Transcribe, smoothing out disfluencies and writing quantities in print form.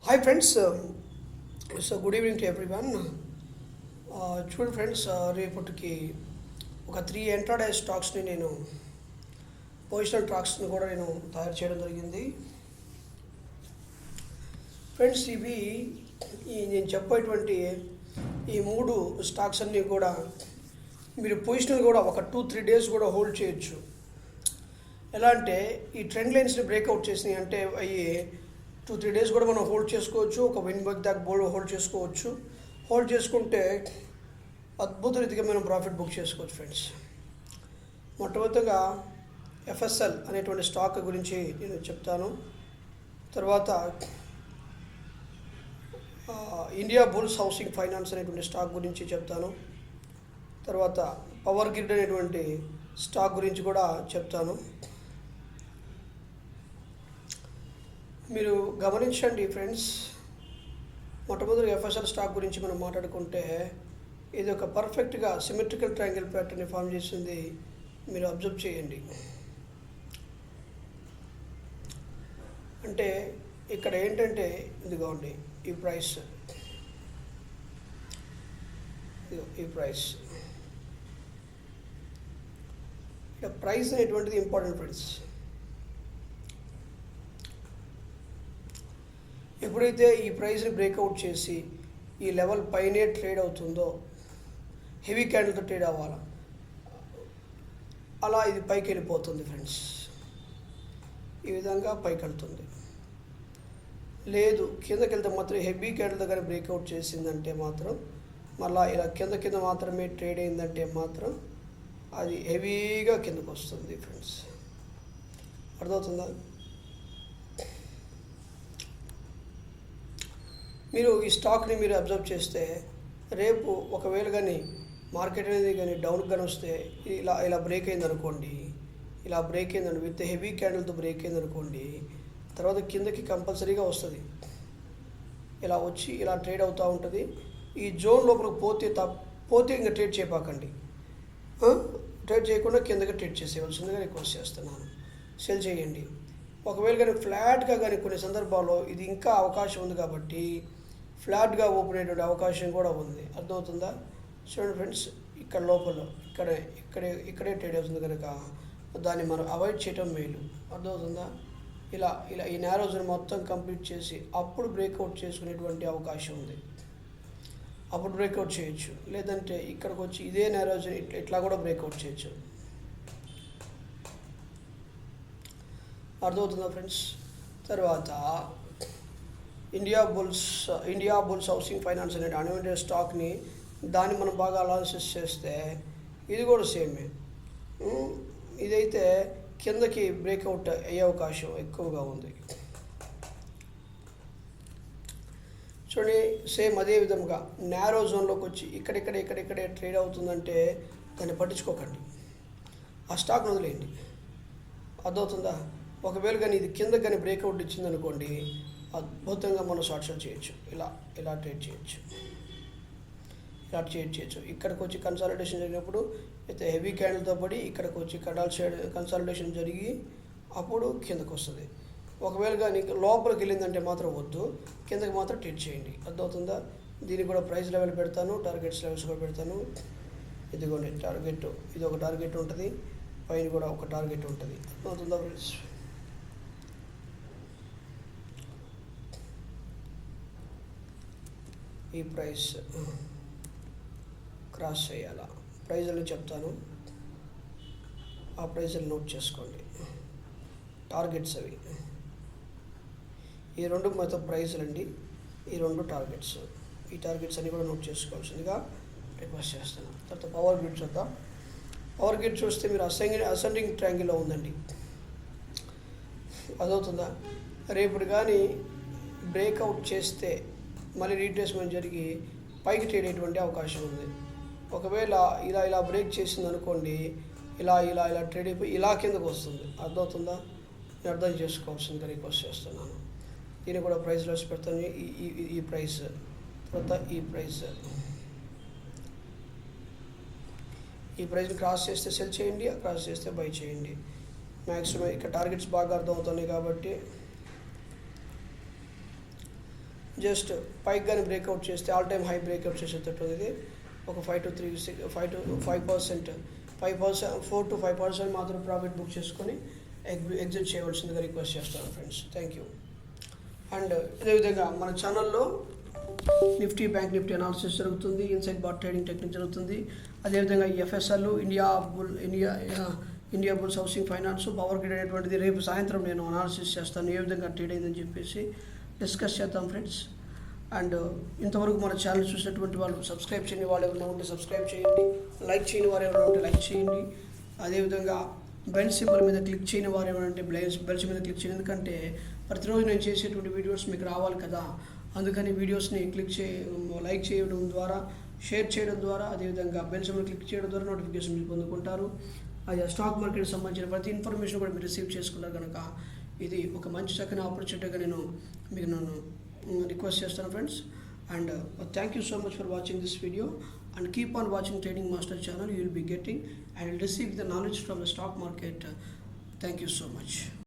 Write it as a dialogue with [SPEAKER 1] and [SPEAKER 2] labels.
[SPEAKER 1] Hi friends, so good evening to everyone. చూడండి friends, రేపటికి ఒక 3 స్టాక్స్ని నేను పొజిషనల్ స్టాక్స్ని కూడా నేను తయారు చేయడం జరిగింది. ఫ్రెండ్స్, ఇవి నేను చెప్పేటువంటి ఈ 3 స్టాక్స్ అన్నీ కూడా మీరు పొజిషనల్ కూడా ఒక 2-3 డేస్ కూడా హోల్డ్ చేయొచ్చు. ఎలా అంటే ఈ ట్రెండ్ లైన్స్ని బ్రేక్అవుట్ చేసినాయి అంటే అవి 2-3 డేస్ కూడా మనం హోల్డ్ చేసుకోవచ్చు. ఒక 1 వీక్ దాకా హోల్డ్ చేసుకోవచ్చు. హోల్డ్ చేసుకుంటే అద్భుత రీతిగా మనం ప్రాఫిట్ బుక్ చేసుకోవచ్చు ఫ్రెండ్స్. మొట్టమొదటిగా ఎఫ్ఎస్ఎల్ అనేటువంటి స్టాక్ గురించి నేను చెప్తాను. తర్వాత ఇండియా బుల్స్ హౌసింగ్ ఫైనాన్స్ అనేటువంటి స్టాక్ గురించి చెప్తాను. తర్వాత పవర్ గ్రిడ్ అనేటువంటి స్టాక్ గురించి కూడా చెప్తాను. మీరు గమనించండి ఫ్రెండ్స్, మొట్టమొదటి ఎఫ్ఎస్ఎల్ స్టాక్ గురించి మనం మాట్లాడుకుంటే ఇది ఒక పర్ఫెక్ట్గా సిమెట్రికల్ ట్రయాంగిల్ ప్యాటర్న్ని ఫామ్ చేసింది. మీరు అబ్జర్వ్ చేయండి. అంటే ఇక్కడ ఏంటంటే ఇదిగోండి ఈ ప్రైస్ ఇక్కడ ప్రైస్ అనేటువంటిది ఇంపార్టెంట్ ఫ్రెండ్స్. ఎప్పుడైతే ఈ ప్రైస్ని బ్రేక్అవుట్ చేసి ఈ లెవెల్ పైనే ట్రేడ్ అవుతుందో, హెవీ క్యాండిల్తో ట్రేడ్ అవ్వాలి, అలా ఇది పైకి వెళ్ళిపోతుంది ఫ్రెండ్స్. ఈ విధంగా పైకి వెళ్తుంది. లేదు కిందకి వెళ్తే మాత్రం హెవీ క్యాండిల్తో కానీ బ్రేక్అవుట్ చేసిందంటే మాత్రం మళ్ళీ ఇలా కింద మాత్రమే ట్రేడ్ అయిందంటే మాత్రం అది హెవీగా కిందకు వస్తుంది ఫ్రెండ్స్. అర్థమవుతుందా? మీరు ఈ స్టాక్ని మీరు అబ్జర్వ్ చేస్తే రేపు ఒకవేళ కానీ మార్కెట్ అనేది కానీ డౌన్కి కానీ వస్తే ఇలా బ్రేక్ అయిందనుకోండి, ఇలా బ్రేక్ అయిందండి విత్ హెవీ క్యాండిల్తో బ్రేక్ అయిందనుకోండి, తర్వాత కిందకి కంపల్సరీగా వస్తుంది. ఇలా వచ్చి ఇలా ట్రేడ్ అవుతూ ఉంటుంది. ఈ జోన్ లోపలికి పోతే ఇంకా ట్రేడ్ చేయపాకండి. ట్రేడ్ చేయకుండా కిందకి ట్రేడ్ చేసేయవలసిందిగా రిక్వెస్ట్ చేస్తున్నాను. సెల్ చేయండి. ఒకవేళ కానీ ఫ్లాట్గా కానీ కొన్ని సందర్భాల్లో ఇది ఇంకా అవకాశం ఉంది కాబట్టి ఫ్లాట్గా ఓపెన్ అయ్యేటువంటి అవకాశం కూడా ఉంది. అర్థమవుతుందా? చూడండి ఫ్రెండ్స్, ఇక్కడ లోపల ఇక్కడే ట్రేడ్ అవుతుంది కనుక దాన్ని మనం అవాయిడ్ చేయటం మేలు. అర్థమవుతుందా? ఇలా ఈ నేరో జోన్ మొత్తం కంప్లీట్ చేసి అప్పుడు బ్రేక్అవుట్ చేసుకునేటువంటి అవకాశం ఉంది. అప్పుడు బ్రేక్అవుట్ చేయొచ్చు. లేదంటే ఇక్కడికి వచ్చి ఇదే నేరో జోన్ ఇట్లా కూడా బ్రేక్అవుట్ చేయొచ్చు. అర్థమవుతుందా ఫ్రెండ్స్? తర్వాత ఇండియా బుల్స్ హౌసింగ్ ఫైనాన్స్ అనే స్టాక్ని దాన్ని మనం బాగా అనాలిసిస్ చేస్తే ఇది కూడా సేమే. ఇదైతే కిందకి బ్రేక్అవుట్ అయ్యే అవకాశం ఎక్కువగా ఉంది. చూడండి, సేమ్ అదే విధంగా నేరో జోన్లోకి వచ్చి ఇక్కడే ట్రేడ్ అవుతుందంటే దాన్ని పట్టించుకోకండి, ఆ స్టాక్ని వదిలేయండి. అర్థమవుతుందా? ఒకవేళ కానీ ఇది కింద కానీ బ్రేక్అవుట్ ఇచ్చిందనుకోండి, అద్భుతంగా మనం షార్ట్ చేయొచ్చు. ఇలా ట్రేడ్ చేయొచ్చు. ఇక్కడికి వచ్చి కన్సాలిడేషన్ జరిగినప్పుడు అయితే హెవీ క్యాండిల్తో పడి ఇక్కడికి వచ్చి కన్సాలిడేషన్ జరిగి అప్పుడు కిందకు వస్తుంది. ఒకవేళ కానీ లోపలికి వెళ్ళిందంటే మాత్రం వద్దు, కిందకి మాత్రం ట్రేడ్ చేయండి. అర్థమవుతుందా? దీనికి కూడా ప్రైస్ లెవెల్ పెడతాను, టార్గెట్స్ లెవెల్స్ కూడా పెడతాను. ఇదిగోండి టార్గెట్, ఇది ఒక టార్గెట్ ఉంటుంది, పైన కూడా ఒక టార్గెట్ ఉంటుంది. అర్థమవుతుందా ఫ్రెండ్స్? ఈ ప్రైస్ క్రాస్ చేయాలా? ప్రైజులు చెప్తాను, ఆ ప్రైజులు నోట్ చేసుకోండి. టార్గెట్స్ అవి ఈ 2 మొత్తం ప్రైజులు అండి, ఈ 2 టార్గెట్స్. ఈ టార్గెట్స్ అన్నీ కూడా నోట్ చేసుకోవాల్సిందిగా రిక్వెస్ట్ చేస్తాను. తర్వాత పవర్ గ్రిడ్ చూద్దాం. పవర్ గ్రిడ్ చూస్తే మీరు అసెండింగ్ ట్రయాంగిల్లో ఉందండి. అదవుతుందా? రేపు కానీ బ్రేక్అవుట్ చేస్తే మళ్ళీ రీట్రేస్మెంట్ జరిగి పైకి ట్రేడ్ అయ్యేటువంటి అవకాశం ఉంది. ఒకవేళ ఇలా బ్రేక్ చేసింది అనుకోండి, ఇలా ట్రేడ్ అయిపోయి ఇలా కిందకు వస్తుంది. అర్థమవుతుందా? నేను అర్థం చేసుకోవాల్సిందిగా రిక్వెస్ట్ చేస్తున్నాను. దీన్ని కూడా ప్రైస్ లెస్ పెడతాను. ఈ ప్రైస్, తర్వాత ఈ ప్రైస్ని క్రాస్ చేస్తే సెల్ చేయండి, క్రాస్ చేస్తే బై చేయండి. మ్యాక్సిమం ఇక్కడ టార్గెట్స్ బాగా అర్థమవుతున్నాయి కాబట్టి జస్ట్ పైకి కానీ బ్రేక్అవుట్ చేస్తే ఆల్ టైమ్ హై బ్రేక్అవుట్ చేసేటట్టు ఇది ఒక 5% 4 to 5% మాత్రం ప్రాఫిట్ బుక్ చేసుకొని ఎగ్జిట్ చేయవలసిందిగా రిక్వెస్ట్ చేస్తాను ఫ్రెండ్స్. Thank you. అండ్ అదేవిధంగా మన ఛానల్లో నిఫ్టీ బ్యాంక్ నిఫ్టీ అనాలిసిస్ జరుగుతుంది, ఇన్సైడ్ బాట్ ట్రేడింగ్ టెక్నిక్ జరుగుతుంది. అదేవిధంగా FSL India bulls housing finance power grid అనేటువంటిది రేపు సాయంత్రం నేను అనాలిసిస్ చేస్తాను, ఏ విధంగా ట్రేడ్ అయిందని చెప్పేసి డిస్కస్ చేద్దాం ఫ్రెండ్స్. అండ్ ఇంతవరకు మన ఛానల్ చూసినటువంటి వాళ్ళు సబ్స్క్రైబ్ చేయని వాళ్ళు ఎవరైనా ఉంటే సబ్స్క్రైబ్ చేయండి, లైక్ చేయని వారు ఎవరైనా ఉంటే లైక్ చేయండి. అదేవిధంగా బెల్ సింబల్ మీద క్లిక్ చేయని వారు ఎవరైనా ఉంటే బెల్స్ మీద క్లిక్ చేయండి, ఎందుకంటే ప్రతిరోజు నేను చేసేటువంటి వీడియోస్ మీకు రావాలి కదా. అందుకని వీడియోస్ని లైక్ చేయడం ద్వారా, షేర్ చేయడం ద్వారా, అదేవిధంగా బెల్ సింబల్ క్లిక్ చేయడం ద్వారా నోటిఫికేషన్ మీరు పొందుకుంటారు. అది స్టాక్ మార్కెట్కి సంబంధించిన ప్రతి ఇన్ఫర్మేషన్ కూడా మీరు రిసీవ్ చేసుకున్నారు కనుక ఇది ఒక మంచి చక్కని ఆపర్చునిటీగా నేను రిక్వెస్ట్ చేస్తాను friends. And thank you so much for watching this video and keep on watching Trading Master channel. You will be getting and receive the knowledge from the stock market. Thank you so much.